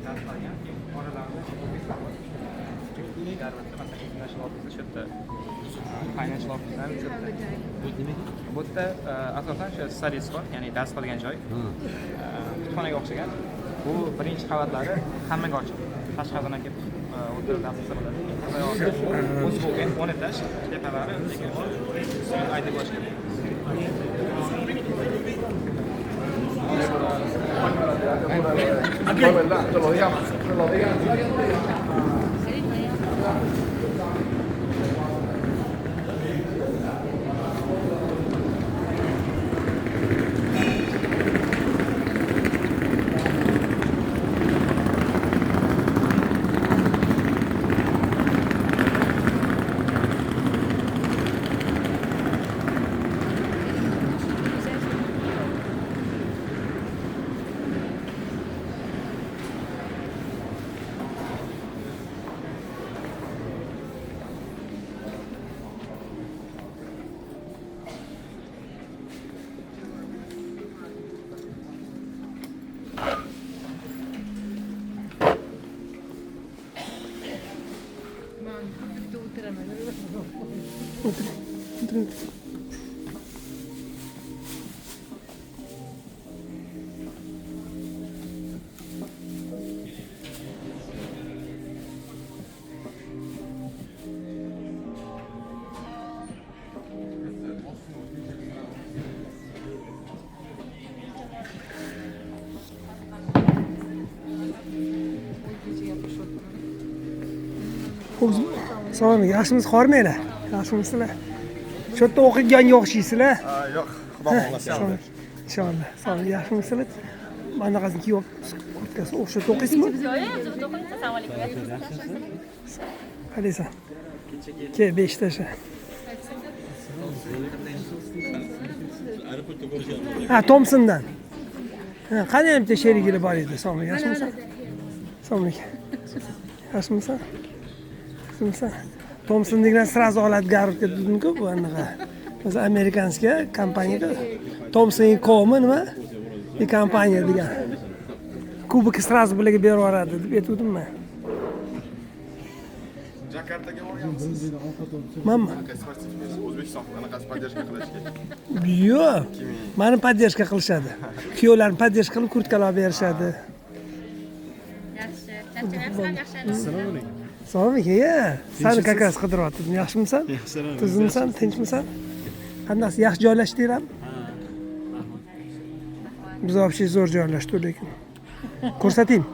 dars qilgan, keyin oralarida Garvardda masalan international office shu yerda financial office ham shu yerda. Bu yerda asosan shu studies bor, ya'ni dars qilgan joy. Kutubxonaga o'xshagan. Bu birinchi qavatlari hammaga ochiq. Tashqaridan kelib o'tirib dars qilsa bo'ladi. O'zi bo'lgan 10 etaj, tepalari lekin ayda boshqa. Otur. Salom, yaxshimisiz, hormanglar. Yaxshimisizlar? Shu yerda o'qiganga o'xshaysizlar. Yo'q, xudo xohlasa. Inshaalloh. Salom, yaxshimisizlar? Manaqasini kiyib kurtkasi o'xshatib o'qiysizmi? Qalaysan? Ke 5 tasha. Ha, Thompsondan. Ha, qanday bitta sherigili bor edi. Salom, yaxshimisan? Salom. Yaxshimisan? Yaxshimisan? Thompson degan sразу oladi Garvardga dedim-ku, bu anaqa. O'zi amerikanskiya kompaniyaga Thompson & Co nima? Bir kompaniya degan. Kubok sразу bularga berib yuboradi deb aytdim-mi? Jakartaga borganmisiz? Mana O'zbekiston anaqasi поддержка qilishga. yo'q. Meni поддержка qilishadi. Kuyovlarni поддержка qilib kurtkalar olib berishadi. Yaxshi. Charchamayapsizlar, yaxshi. Salom aka. Seni как раз qidiryaptim. Yaxshimisan? Tuzimsan, tinchmisan? Qandaysiz? Yaxshi joylashdinglarmi? Biz вообще zo'r joylashdik lekin. Ko'rsataymi?